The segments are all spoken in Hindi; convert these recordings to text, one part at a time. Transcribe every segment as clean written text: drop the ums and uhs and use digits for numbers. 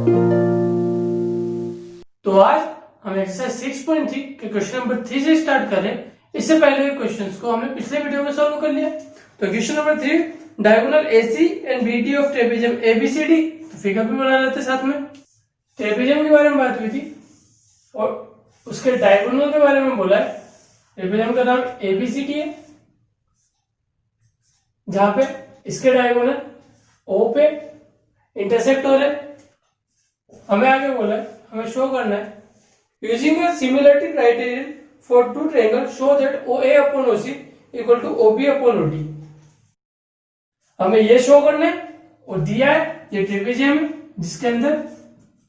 तो आज हम एक्सरसाइज 6.3 के क्वेश्चन नंबर 3 से स्टार्ट कर रहे हैं। इससे पहले के क्वेश्चंस को हमने पिछले वीडियो में सॉल्व कर लिया। तो question number 3, diagonal AC and BD of trapezium ABCD। तो फिगर भी बना लेते साथ में। ट्रेपेजियम के बारे में बात हुई थी और उसके डायगोनल के बारे में बोला है। ट्रेपेजियम का नाम ABCD है, जहां पे इसके डायगोनल O पे इंटरसेक्ट हो रहे। हमें आगे बोला है, हमें शो करना है using a similarity criterion for two triangle show that OA upon OC equal to OB upon OD। हमें ये शो करना है और दिया है ये ट्रेपेजियम है जिसके अंदर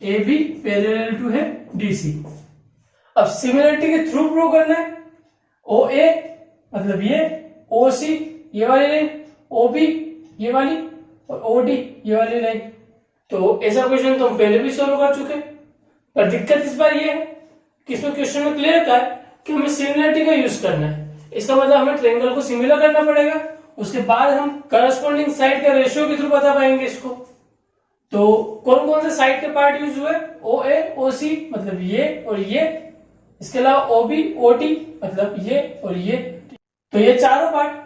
AB पैरेलल टू है DC। अब सिमिलरिटी के थ्रू प्रूव करना है OA मतलब ये, OC ये वाली लाइन, OB ये वाली और OD ये वाली लाइन। तो ऐसा क्वेश्चन तो हम पहले भी सॉल्व कर चुके हैं, पर दिक्कत इस बार ये है कि इसमें क्वेश्चन में क्लियर था कि हमें सिमिलरिटी का यूज करना है। इसका मतलब हमें ट्रायंगल को सिमिलर करना पड़ेगा, उसके बाद हम करस्पॉन्डिंग साइड का रेशियो के थ्रू बता पाएंगे इसको। तो कौन कौन से साइड के पार्ट यूज हुए? OA OC मतलब ये और ये, इसके अलावा OB OD मतलब ये और ये। तो ये चारों पार्ट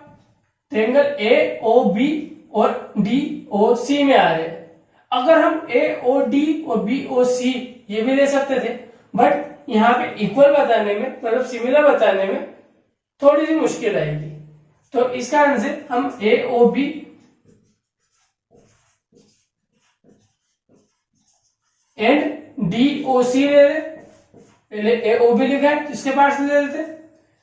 ट्रायंगल AOB और DOC में आ रहे हैं। अगर हम AOD और BOC ये भी ले सकते थे, बट यहाँ पे इक्वल बताने में मतलब सिमिलर बताने में थोड़ी सी मुश्किल आएगी। तो इसका आंसर हम AOB एंड DOC ले रहे। पहले AOB लिखा है, इसके पास ले लेते।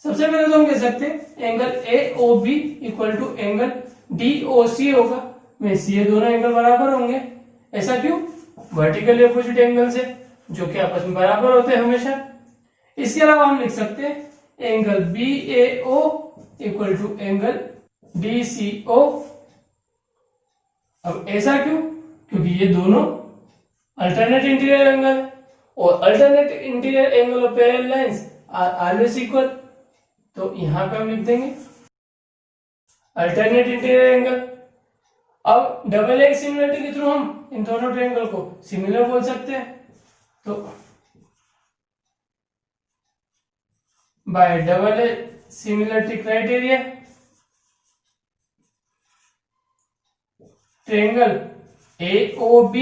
सबसे पहले तो हम कह सकते हैं angle AOB equal to angle DOC होगा। वैसे ये दोनों एंगल बराबर होंगे। ऐसा क्यों? वर्टिकल अपोजिट एंगल से, जो कि आपस में बराबर होते हैं हमेशा। इसके अलावा हम लिख सकते हैं angle BAO equal to angle DCO। अब ऐसा क्यों? क्योंकि ये दोनों अल्टरनेट इंटीरियर एंगल और alternate interior angle of parallel lines are always equal. तो यहां पे हम लिख देंगे अल्टरनेट इंटीरियर एंगल। अब डबल एज सिमिलरिटी के थ्रू हम इन दोनों ट्रायंगल को सिमिलर बोल सकते हैं। तो by double A's similarity criteria triangle AOB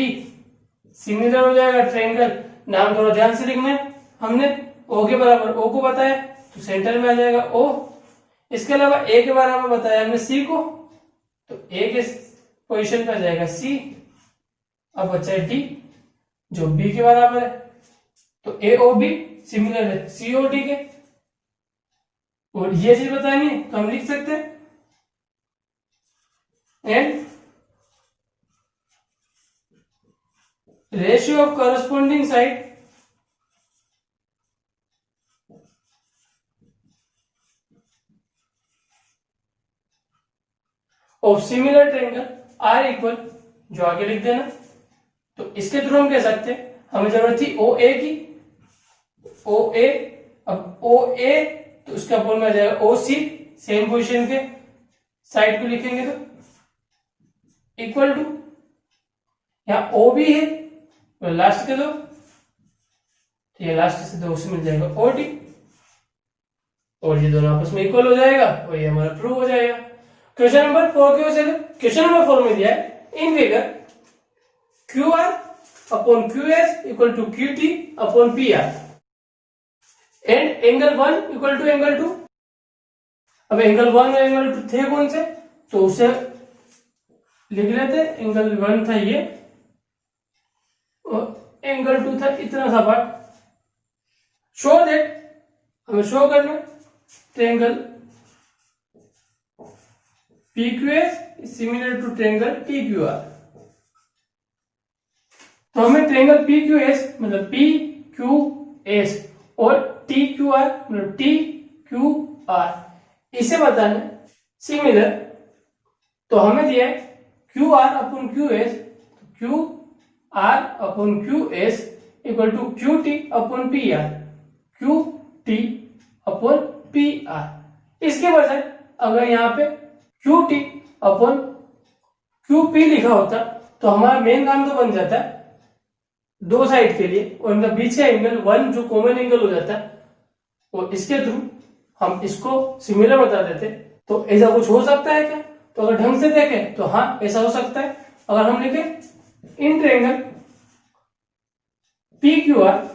similar हो जाएगा। ट्रायंगल नाम थोड़ा ध्यान से लिखना है। हमने O के बराबर O को बताया तो सेंटर में आ जाएगा O। इसके अलावा A के बराबर बताया हमने C को, तो A के पोजीशन पर जाएगा C। अब बचा है D जो B के बराबर है। तो AOB सिमिलर है COD के, और ये चीज बतानी है तो हम लिख सकते हैं and ratio of corresponding side of similar triangle are equal, जो आगे लिख देना। तो इसके थ्रू हम कह सकते हैं हमें जरूरत थी OA की, OA। अब OA तो उसका अपोन में आ जाएगा OC, सेम पोजीशन के साइड को लिखेंगे तो इक्वल टू, यहां OB है तो लास्ट के दो, तो ये लास्ट से दो से मिल जाएगा OD, और ये दोनों आपस में इक्वल हो जाएगा और ये हमारा प्रूव हो जाएगा। क्वेश्चन नंबर 4 की ओर चले। क्वेश्चन नंबर 4 में दिया है in figure QR upon QS equal to QT upon PR and angle 1 equal to angle 2। अब एंगल 1 और एंगल 2 थे कौन से? तो उसे लिख लेते। एंगल 1 था ये और एंगल 2 था इतना सा पार्ट। शो दैट, हमें शो करना triangle PQS is similar to triangle TQR। तो हमें ट्रायंगल PQS मतलब PQS और TQR मतलब TQR इसे बताना सिमिलर। तो हमें दिया है QR upon QS, QR upon QS equal to QT upon PR, QT upon PR। इसके बजाय अगर यहाँ पे QT अपॉन QP लिखा होता तो हमारा मेन काम तो बन जाता है दो साइड के लिए और इनका बीच का एंगल 1 जो कॉमन एंगल हो जाता है, और इसके थ्रू हम इसको सिमिलर बता देते। तो ऐसा कुछ हो सकता है क्या? तो अगर ढंग से देखें तो हाँ ऐसा हो सकता है। अगर हम लिखे in triangle P Q R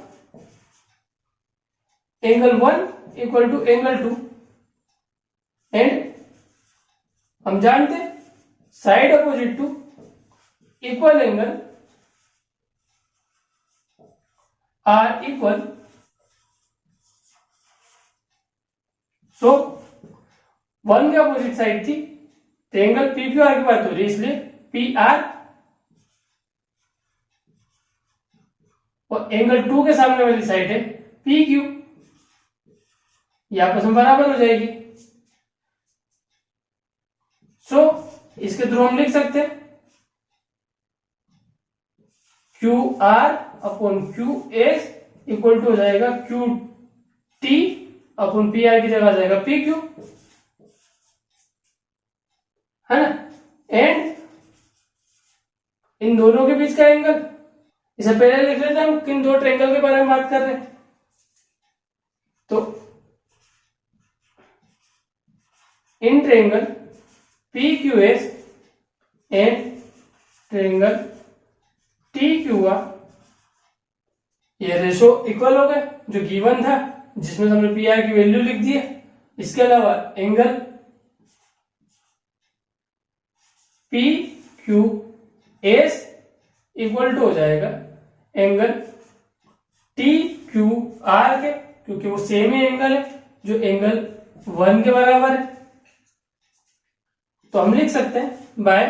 angle 1 equal to angle 2 and हम जानते side opposite to equal angle are equal, so 1 के अपोजिट साइड थी तो एंगल पी क्यू आर की बात हो रही है, इसलिए पी आर और एंगल 2 के सामने वाली साइड है पी क्यू, ये आपस में बराबर हो जाएगी। सो इसके थ्रू हम लिख सकते हैं Q R upon Q S equal to हो जाएगा Q T upon P R की जगह आ जाएगा पी क्यू, है ना। एंड इन दोनों के बीच का एंगल, इसे पहले लिख लेते हैं हम किन दो ट्रायंगल के बारे में बात कर रहे हैं। तो in triangle P Q S and triangle T Q are, ये रेशो इक्वल हो गए जो गिवन था, जिसमें हमने पी आर की वैल्यू लिख दी है। इसके अलावा angle P Q S equal to हो जाएगा एंगल टी क्यू आर के, क्योंकि वो सेम ही एंगल है जो एंगल 1 के बराबर है। तो हम लिख सकते हैं by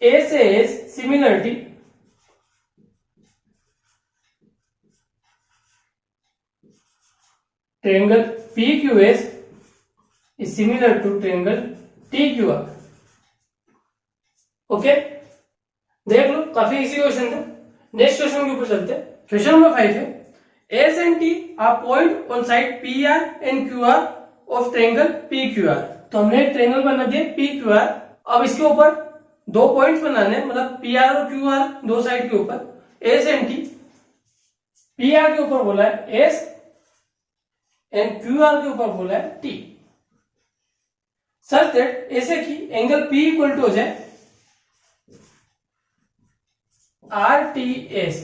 A S S similarity triangle P Q S is similar to triangle T Q R. Okay, देख लो काफी इजी क्वेश्चन था। नेक्स्ट क्वेश्चन के ऊपर चलते हैं। क्वेश्चन नंबर 5 है S and T are point on side P R and Q R of triangle P Q R. तो हमने एक ट्रायंगल बना दिया पी क्यू आर, अब इसके ऊपर दो पॉइंट्स बनाने, मतलब पी आर और क्यू आर दो साइड के ऊपर S and T. P R के ऊपर बोला है एस एंड क्यू आर के ऊपर बोला है टी, सच दैट ऐसे कि एंगल पी इक्वल टू हो जाए आर टी एस,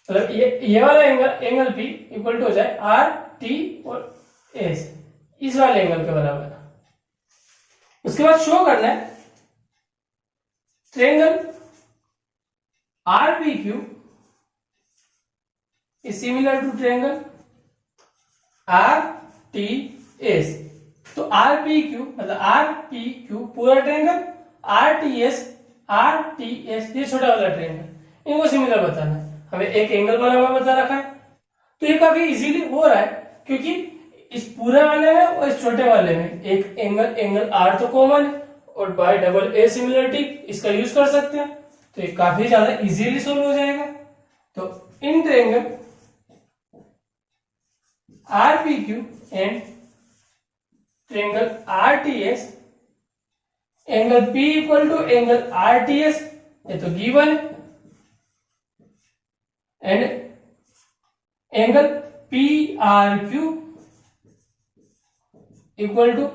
मतलब ये वाला एंगल पी इक्वल टू हो जाए आर टी और एस, इस वाले एंगल के बराबर। उसके बाद शो करना है triangle R P Q is similar to triangle R T S. तो आर पी क्यू मतलब आर पी क्यू पूरा ट्रायंगल, आर टी एस ये छोटा वाला ट्रायंगल, इनको सिमिलर बताना है। हमें एक एंगल बराबर बता रखा है, तो ये काफी इजीली हो रहा है क्योंकि इस पूरे वाले में और इस छोटे वाले में एक एंगल आर तो कॉमन है और बाय डबल ए सिमिलरिटी इसका यूज कर सकते हैं, तो ये काफी ज्यादा इजीली सोल्व हो जाएगा। तो in triangle R P Q and triangle R T S, angle P equal to angle R T S, ये तो गिवन है, and angle P R Q equal to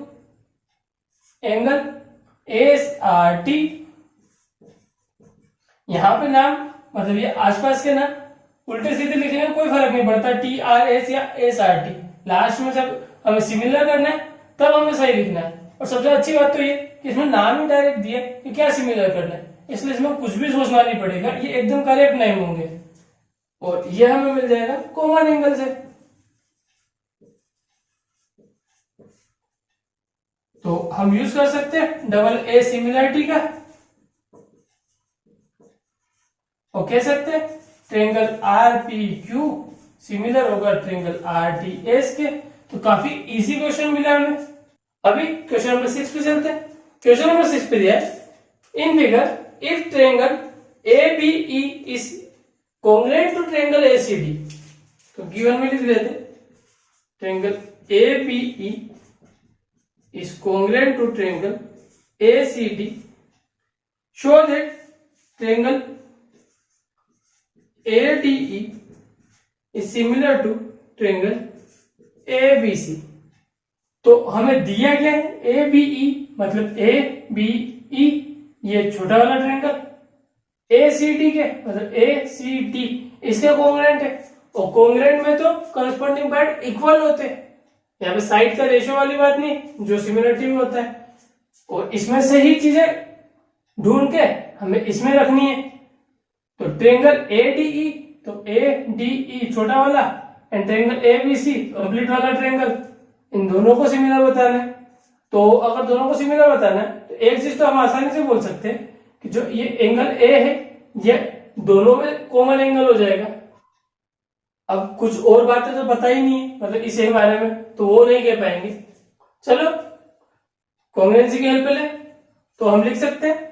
angle S R T. यहां पे नाम मतलब ये आसपास के नाम उल्टे सीधे लिखने में कोई फर्क नहीं पड़ता, टी आर एस या एस आर टी। लास्ट में जब हमें सिमिलर करना है तब हमें सही लिखना है। और सबसे अच्छी बात तो ये कि इसमें नाम ही डायरेक्ट दिया कि क्या सिमिलर करना है, इसलिए इसमें कुछ भी सोचना नहीं पड़ेगा, ये एकदम करेक्ट नेम होंगे और ये हमें मिल जाएगा कॉमन एंगल से। तो हम यूज कर सकते हैं डबल ए सिमिलरिटी का और कह सकते हैं triangle R P Q similar होगा ट्रायंगल आर टी एस के। तो काफी इजी क्वेश्चन मिला हमें। अभी क्वेश्चन नंबर 6 पे चलते हैं। क्वेश्चन नंबर 6 पे दिया है in figure if triangle A B E is congruent to triangle A C D. तो गिवन में लिख देते triangle A B E is congruent to triangle A C D, show that triangle ADE is similar to triangle ABC। तो हमें दिया गया है ABE मतलब ABE ये छोटा वाला ट्रायंगल, ACD के मतलब ACD इसके कोंग्रुएंट है, और कोंग्रुएंट में तो करस्पॉन्डिंग साइड इक्वल होते हैं। यहाँ पे साइड का रेशियो वाली बात नहीं, जो सिमिलरिटी में होता है, और इसमें से ही चीजें ढूंढ के हमें इसमें रखनी है। तो ट्रायंगल ADE तो ADE छोटा वाला एंड ट्रायंगल ABC कंप्लीट वाला ट्रायंगल, इन दोनों को सिमिलर बताना है। तो अगर दोनों को सिमिलर बताना है तो एक चीज तो हम आसानी से बोल सकते हैं कि जो ये एंगल A है ये दोनों में कॉमन एंगल हो जाएगा। अब कुछ और बातें तो पता ही नहीं है मतलब इस बारे में, तो वो नहीं कह पाएंगे। चलो कॉन्ग्रुएंसी की हेल्प ले तो हम लिख सकते हैं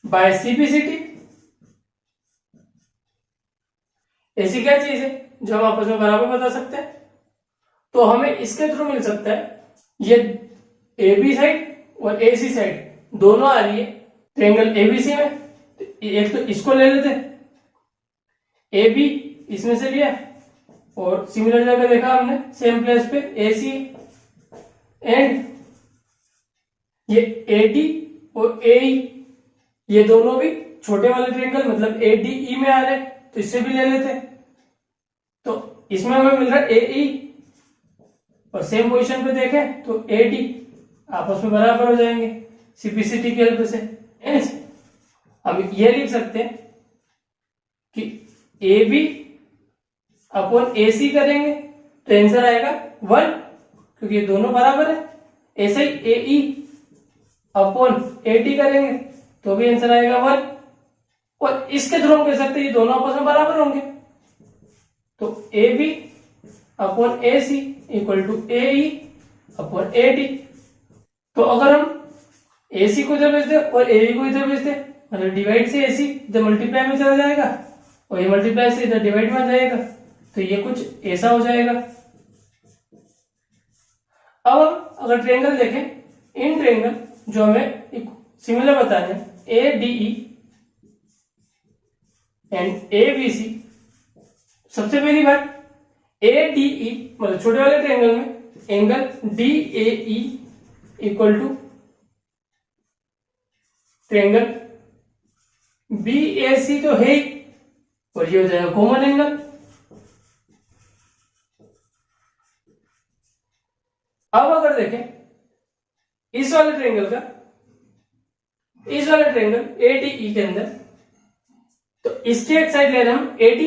बाय CPCT। ऐसी क्या चीज है जो हम आपस में बराबर बता सकते हैं? तो हमें इसके थ्रू मिल सकता है, ये AB साइड और AC साइड दोनों आ रही है ट्रायंगल ABC में। एक तो इसको ले लेते, AB इसमें से लिया और सिमिलर जगह देखा हमने सेम प्लेस पे AC, एंड ये AD और AE ये दोनों भी छोटे वाले ट्रायंगल मतलब ADE में आ रहे, तो इससे भी ले लेते। तो इसमें हमें मिल रहा है AE और सेम पोजीशन पे देखें तो AD आपस में बराबर हो जाएंगे CPCT की हेल्प से। हम ये लिख सकते हैं कि AB अपॉन AC करेंगे तो आंसर आएगा 1 क्योंकि ये दोनों बराबर है। ऐसे ही AE अपॉन AD करेंगे तो भी आंसर आएगा 1, और इसके थ्रू हम कह सकते हैं ये दोनों आपस में बराबर होंगे। तो AB upon AC equal to AE upon AD। तो अगर हम AC को इधर भेज दे और AE को इधर भेज दे मतलब डिवाइड से AC इधर मल्टीप्लाई में चला जाएगा और ये मल्टीप्लाई से इधर डिवाइड में आ जाएगा, तो ये कुछ ऐसा हो जाएगा। अब हम अगर ट्रायंगल देखें, इन ट्रायंगल जो हमें सिमिलर बताने ADE एंड ABC, सबसे पहली बात ADE मतलब छोटे वाले ट्रायंगल में angle DAE equal to triangle BAC तो है ही, और ये हो जाएगा कॉमन एंगल। अब अगर देखें इस वाले ट्रायंगल का, इस वाले ट्रायंगल ADE के अंदर, तो इसके एक साइड ले रहे हम AD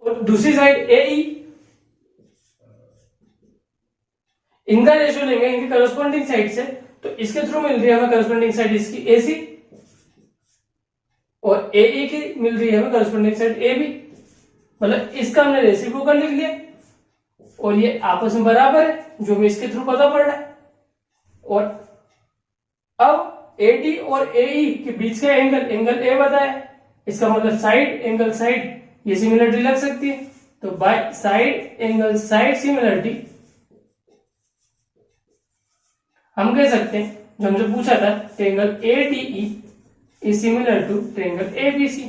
और दूसरी साइड AE, इनका रेशियो लेंगे इनकी करस्पॉन्डिंग साइड से, तो इसके थ्रू मिल रही है हमें करस्पॉन्डिंग साइड इसकी AC और AE की मिल रही है हमें करस्पॉन्डिंग साइड AB, मतलब इसका हमने रेसिप्रोकल लिख लिया और ये आपस में बराबर है जो भी इसके थ्रू पता पड़ रहा है। और अब AD और AE के बीच का एंगल A बताया, इसका मतलब साइड एंगल साइड ये सिमिलरिटी लग सकती है। तो by side angle side similarity हम कह सकते हैं जो हमसे पूछा था triangle ADE is similar to triangle ABC,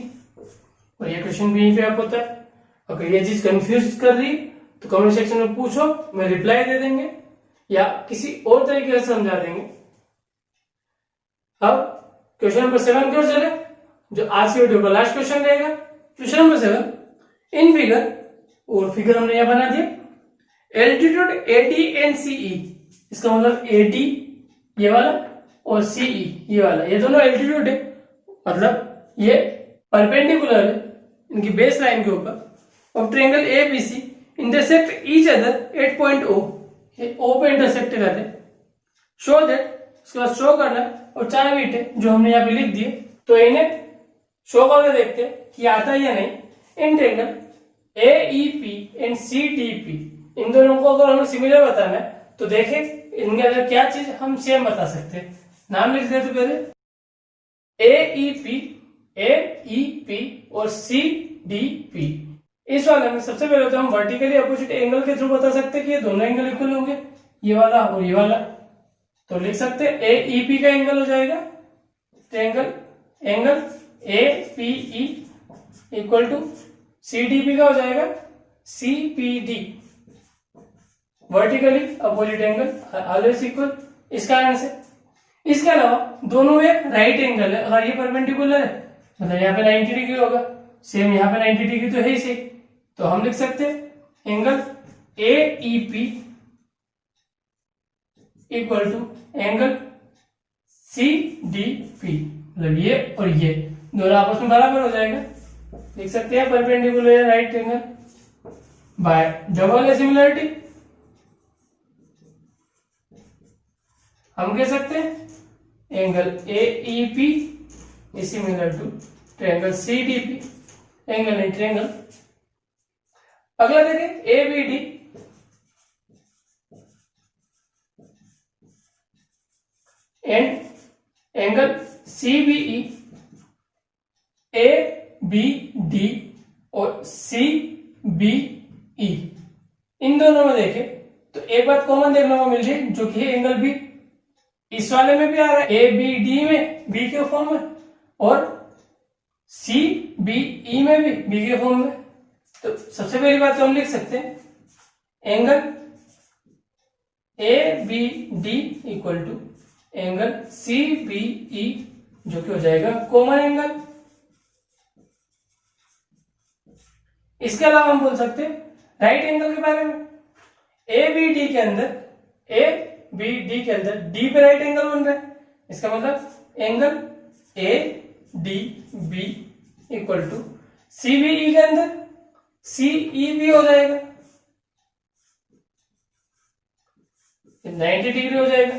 और ये क्वेश्चन भी यहीं पे आप होता है। अगर ये चीज कंफ्यूज कर रही तो कमेंट सेक्शन में पूछो, मैं रिप्लाई दे देंगे या किसी और तरीके से समझा देंगे। अब क्वेश्चन नंबर 7 की ओर चले, जो आज की वीडियो का लास्ट क्वेश्चन रहेगा। क्वेश्चन नंबर 7, इन फिगर, और फिगर हमने यहां बना दिया एल्टीट्यूड AD एंड CE, इसका मतलब AD ये वाला और CE ये वाला, ये दोनों एल्टीट्यूड है, मतलब ये परपेंडिकुलर है इनकी बेस लाइन के ऊपर। और triangle ABC intersect each other at point O, ये O पे इंटरसेक्ट करते हैं। शो दैट, उसके बाद शो करना है, और 4 बिट है जो हमने यहाँ पे लिख दिए, तो इन्हें शो करके देखते हैं कि आता है या नहीं। In triangle AEP and CDP, इन दोनों को अगर हमें सिमिलर बताना है तो देखें इनके अंदर क्या चीज हम सेम बता सकते हैं। नाम लिख देते पहले, AEP और CDP। इस वाले में सबसे पहले तो हम वर्टिकली अपोजिट एंगल के थ्रू बता सकते हैं कि ये दोनों एंगल इक्वल होंगे, ये वाला और ये वाला। तो लिख सकते हैं AEP का एंगल हो जाएगा triangle angle APE equal to CDP का हो जाएगा CPD, vertically opposite angle always equal, इसका आंसर। इसके अलावा दोनों में राइट एंगल है, अगर ये परपेंडिकुलर है मतलब यहाँ पे 90 डिग्री होगा, सेम यहाँ पे 90 डिग्री तो है ही सही, तो हम लिख सकते हैं angle AEP equal to angle CDP, मतलब ये और ये दोनों आपस में बराबर हो जाएगा, लिख सकते हैं perpendicular right angle by double similarity. हम कह सकते हैं angle AEP is similar to triangle CDP, angle in triangle. अगला देखें ABD, and angle CBE, ABD और CBE, इन दोनों में देखें तो एक बात कॉमन देखने को मिल रही है जो कि है एंगल B। इस वाले में भी आ रहा है ABD में B के फॉर्म में, और CBE में भी B के फॉर्म में। तो सबसे पहली बात तो हम लिख सकते हैं angle ABD equal to angle CBE, जो कि हो जाएगा कॉमन एंगल। इसके अलावा हम बोल सकते हैं राइट एंगल के बारे में। ABD के अंदर D पे राइट एंगल बन रहा है, इसका मतलब angle ADB equal to CBE के अंदर CEB हो जाएगा, 90 डिग्री हो जाएगा।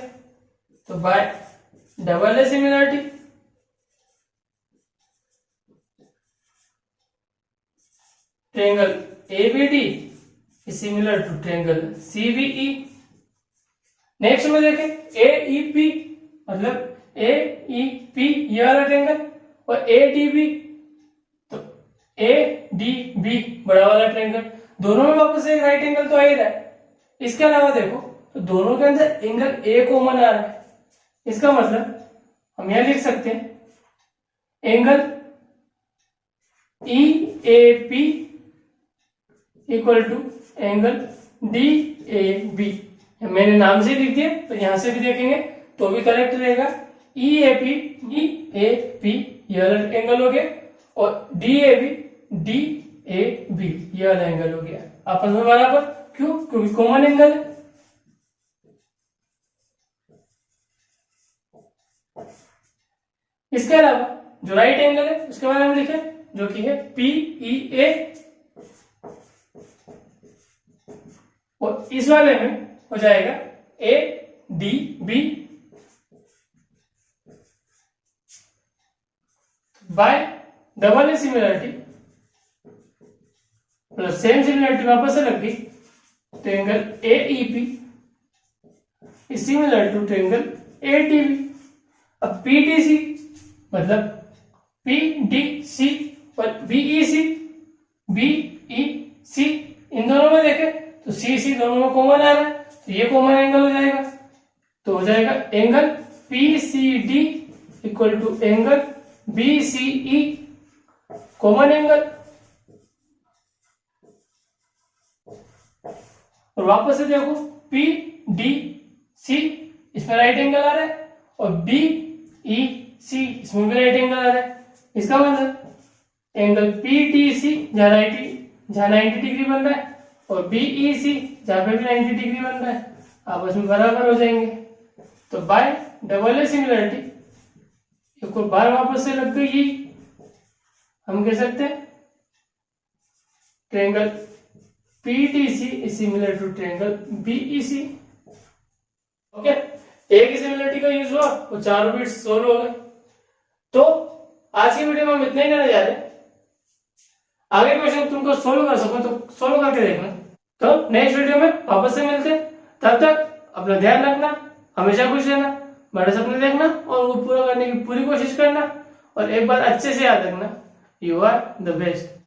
तो by double similarity triangle ABD is similar to triangle CBE। Next में देखें AEP, मतलब AEP ये वाला ट्रायंगल, और ADB, तो ADB बड़ा वाला ट्रायंगल, दोनों में वापस एक राइट एंगल तो आ ही रहा है। इसके अलावा देखो तो दोनों के अंदर एंगल A कॉमन आ रहा है, इसका मतलब हम यह लिख सकते हैं angle EAP equal to angle DAB। मैंने नाम से लिख दिया तो यहां से भी देखेंगे तो भी करेक्ट रहेगा। EAP ये वाला एंगल हो गया, और DAB ये वाला एंगल हो गया, आपस में बराबर। क्यों? क्योंकि कॉमन एंगल है। इसके अलावा जो राइट एंगल है उसके बारे में लिखे, जो कि है PEA, और इस वाले में हो जाएगा ADB by double similarity, plus same similarity वापस से लग गई, triangle AEP is similar to triangle ADB। अब PDC मतलब PDC और BEC इन दोनों में देखें तो CC दोनों में कॉमन आ रहा है, तो ये कॉमन एंगल हो जाएगा, तो हो जाएगा angle PCD equal to angle BCE, common angle. और वापस से देखो PDC इसमें राइट एंगल आ रहा है, और BEC इसमें भी राइट एंगल आ रहा है, इसका मतलब एंगल PDC जहाँ 90 डिग्री बन रहा है, और BEC जहां पे भी 90 डिग्री बन रहा है, आपस में बराबर हो जाएंगे। तो बाय डबल सिमिलरिटी एक और बार वापस से लग गई, हम कह सकते हैं triangle PDC is similar to triangle BEC। Okay, एक ही सिमिलरिटी का यूज हुआ वो चारों बिट्स सोल्व हो गए। तो आज की वीडियो में हम इतना ही करने जा रहे हैं। आगे क्वेश्चन तुमको सोल्व कर सको तो सोल्व करके देखना। तो नेक्स्ट वीडियो में वापस से मिलते हैं, तब तक अपना ध्यान रखना, हमेशा खुश रहना, बड़े सपने देखना और वो पूरा करने की पूरी कोशिश करना, और एक बार अच्छे से याद रखना, यू आर द बेस्ट।